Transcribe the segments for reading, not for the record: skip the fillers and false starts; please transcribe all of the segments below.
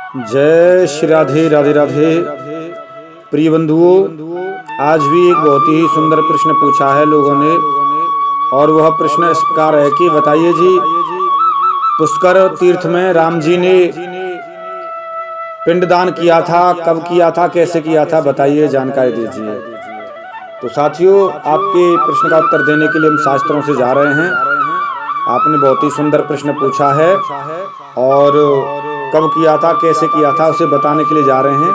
जय श्री राधे राधे राधे। प्रिय बंधुओं, आज भी एक बहुत ही सुंदर प्रश्न पूछा है लोगों ने, और वह प्रश्न इस प्रकार है कि बताइए जी, पुष्कर तीर्थ में राम जी ने पिंडदान किया था, कब किया था, कैसे किया था, बताइए, जानकारी दीजिए। तो साथियों, आपके प्रश्न का उत्तर देने के लिए हम शास्त्रों से जा रहे हैं। आपने बहुत ही सुंदर प्रश्न पूछा है और कब किया था, कैसे किया था, उसे बताने के लिए जा रहे हैं।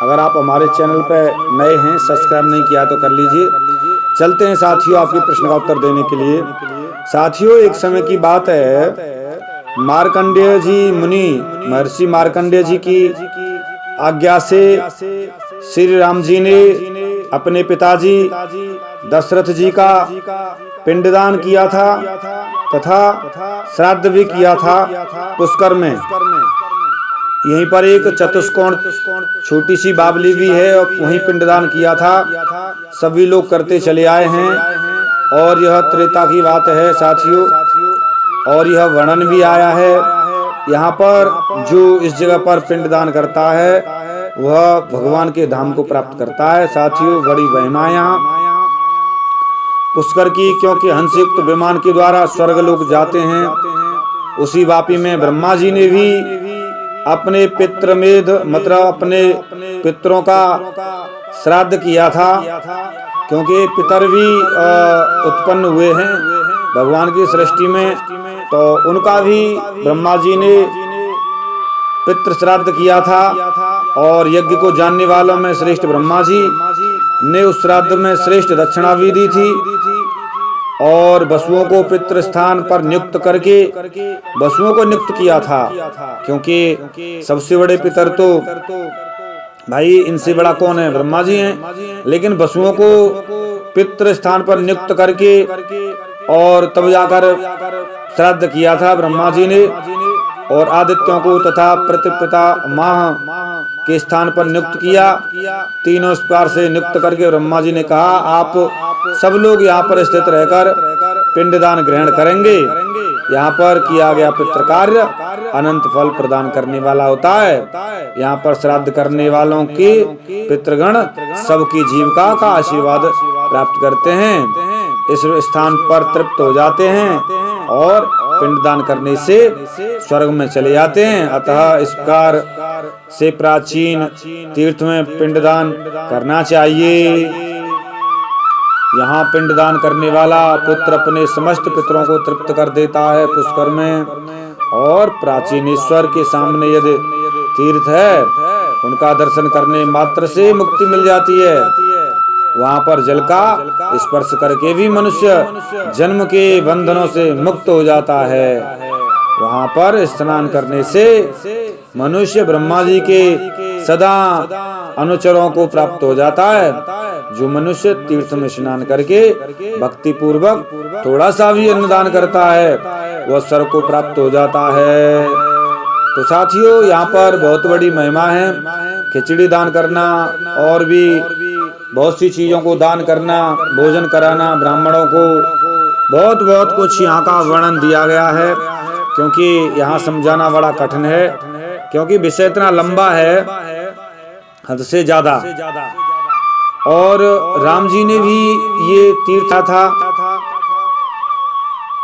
अगर आप हमारे चैनल पर नए हैं, सब्सक्राइब नहीं किया तो कर लीजिए। चलते हैं साथियों आपके प्रश्न का उत्तर देने के लिए। साथियों, एक समय की बात है, मार्कंडेय जी मुनि, महर्षि मार्कंडेय जी की आज्ञा से श्री राम जी ने अपने पिताजी दशरथ जी का पिंडदान किया था तथा श्राद्ध भी किया था पुष्कर में। यहीं पर एक चतुष्कोण छोटी सी बावली भी है और वहीं पिंडदान किया था। सभी लोग करते चले आए हैं और यह त्रेता की बात है साथियों, और यह वर्णन भी आया है। यहाँ पर जो इस जगह पर पिंडदान करता है वह भगवान के धाम को प्राप्त करता है। साथियों, बड़ी महिमा यहाँ पुष्कर की, क्योंकि हंसयुक्त विमान के द्वारा स्वर्ग लोग जाते हैं। उसी वापी में ब्रह्मा जी ने भी अपने पितृमेध मतलब अपने पितरों का श्राद्ध किया था, क्योंकि पितर भी उत्पन्न हुए हैं भगवान की सृष्टि में, तो उनका भी ब्रह्मा जी ने पितृ श्राद्ध किया था। और यज्ञ को जानने वालों में श्रेष्ठ ब्रह्मा जी ने उस श्राद्ध में श्रेष्ठ दक्षिणा भी दी थी और वसुओं को पितृ स्थान पर नियुक्त करके वसुओं को नियुक्त किया था, क्योंकि सबसे बड़े पितर तो भाई इनसे बड़ा कौन है, ब्रह्मा जी हैं। लेकिन वसुओं को पितृ स्थान पर नियुक्त करके और तब जाकर श्राद्ध किया था ब्रह्मा जी ने, और आदित्यों को तथा प्रतिपिता माह के स्थान पर नियुक्त किया। तीनों इस प्रकार से नियुक्त करके ब्रह्मा जी ने कहा, आप सब लोग यहाँ पर स्थित रहकर पिंडदान ग्रहण करेंगे। यहाँ पर किया गया पितृ कार्य अनंत फल प्रदान करने वाला होता है। यहाँ पर श्राद्ध करने वालों के पितृगण सबकी जीविका का आशीर्वाद प्राप्त करते हैं, इस स्थान पर तृप्त हो जाते हैं और पिंडदान करने से स्वर्ग में चले जाते हैं। अतः इस प्रकार से प्राचीन तीर्थ में पिंडदान करना चाहिए। यहाँ पिंडदान करने वाला पुत्र अपने समस्त पितरों को तृप्त कर देता है पुष्कर में, और प्राचीन ईश्वर के सामने यदि तीर्थ है उनका दर्शन करने मात्र से मुक्ति मिल जाती है। वहाँ पर जल का स्पर्श करके भी मनुष्य जन्म के बंधनों से मुक्त हो जाता है। वहाँ पर स्नान करने से मनुष्य ब्रह्मा जी के सदा अनुचरों को प्राप्त हो जाता है। जो मनुष्य तीर्थ में स्नान करके भक्ति पूर्वक थोड़ा सा भी अन्नदान करता है वह स्वर्ग को प्राप्त हो जाता है। तो साथियों, यहाँ पर बहुत बड़ी महिमा है। खिचड़ी दान करना और भी बहुत सी चीजों को दान करना, भोजन कराना ब्राह्मणों को, बहुत बहुत कुछ यहाँ का वर्णन दिया गया है, क्योंकि यहाँ समझाना बड़ा कठिन है, क्योंकि विषय इतना लंबा है हद से ज्यादा। और राम जी ने भी ये तीर्थ था,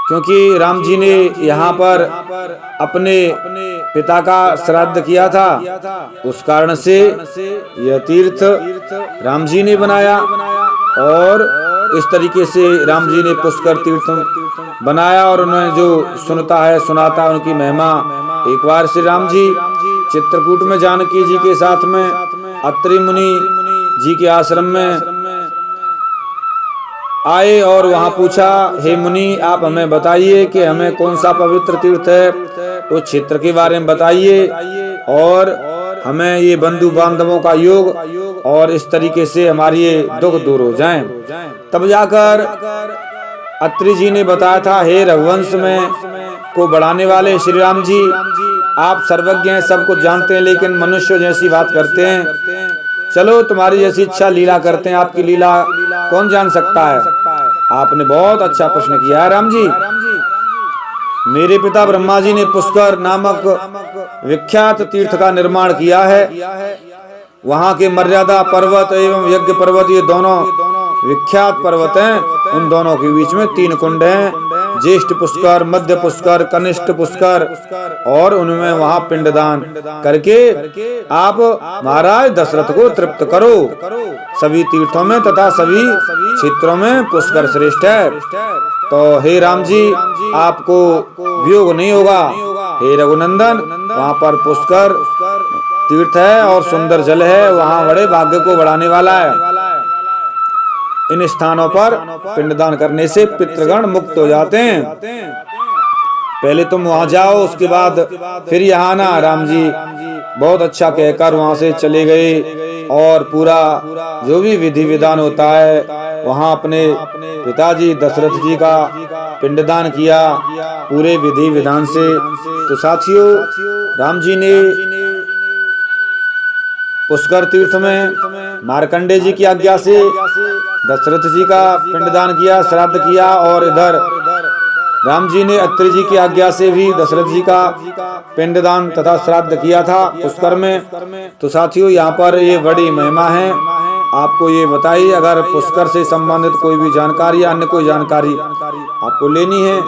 क्योंकि राम जी ने यहाँ पर अपने पिता का श्राद्ध किया था, उस कारण से यह तीर्थ राम जी ने बनाया। और इस तरीके से राम जी ने पुष्कर तीर्थ बनाया, और उन्होंने जो सुनता है सुनाता है उनकी महिमा। एक बार श्री राम जी चित्रकूट में जानकी जी के साथ में अत्रि मुनि जी के आश्रम में आए और वहाँ पूछा, हे मुनि, आप हमें बताइए कि हमें कौन सा पवित्र तीर्थ है, उस क्षेत्र के बारे में बताइए, और हमें ये बंधु बांधवों का योग और इस तरीके से हमारी ये दुख दूर हो जाएं। तब जाकर अत्रि जी ने बताया था, हे रघुवंश में को बढ़ाने वाले श्री राम जी, आप सर्वज्ञ हैं, सब कुछ जानते हैं, लेकिन मनुष्य जैसी बात करते हैं। चलो तुम्हारी जैसी इच्छा लीला करते हैं, आपकी लीला कौन जान सकता है। आपने बहुत अच्छा प्रश्न किया है राम जी। मेरे पिता ब्रह्मा जी ने पुष्कर नामक विख्यात तीर्थ का निर्माण किया है। वहाँ के मर्यादा पर्वत एवं यज्ञ पर्वत, ये दोनों विख्यात पर्वत हैं। उन दोनों के बीच में 3 कुंड हैं, ज्येष्ठ पुष्कर, मध्य पुष्कर, कनिष्ठ पुष्कर, और उनमें वहाँ पिंडदान करके आप महाराज दशरथ को तृप्त करो। सभी तीर्थों में तथा सभी क्षेत्रों में पुष्कर श्रेष्ठ है। तो हे राम जी, आपको वियोग नहीं होगा। हे रघुनंदन, वहाँ पर पुष्कर तीर्थ है और सुंदर जल है, वहाँ बड़े भाग्य को बढ़ाने वाला है। इन स्थानों पर पिंडदान करने से पितृगण मुक्त हो जाते हैं। पहले तुम वहां जाओ, उसके बाद फिर यहाँ आना। राम जी बहुत अच्छा कहकर वहां से चले गए और पूरा जो भी विधि विधान होता है वहां अपने पिताजी दशरथ जी का पिंडदान किया पूरे विधि विधान से। तो साथियों, राम जी ने पुष्कर तीर्थ में मार्कंडे जी की आज्ञा से दशरथ जी का पिंडदान किया, श्राद्ध किया, और इधर राम जी ने अत्रि जी की आज्ञा से भी दशरथ जी का पिंडदान तथा श्राद्ध किया था पुष्कर में। तो साथियों, यहाँ पर ये बड़ी महिमा है। आपको ये बताइए, अगर पुष्कर से संबंधित कोई भी जानकारी या अन्य कोई जानकारी आपको लेनी है,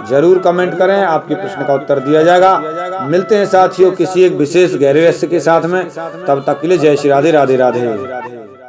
जरूर कमेंट करें, आपके प्रश्न का उत्तर दिया जाएगा। मिलते हैं साथियों किसी एक विशेष गहरे रहस्य के साथ में, तब तक के लिए जय श्री राधे राधे राधे।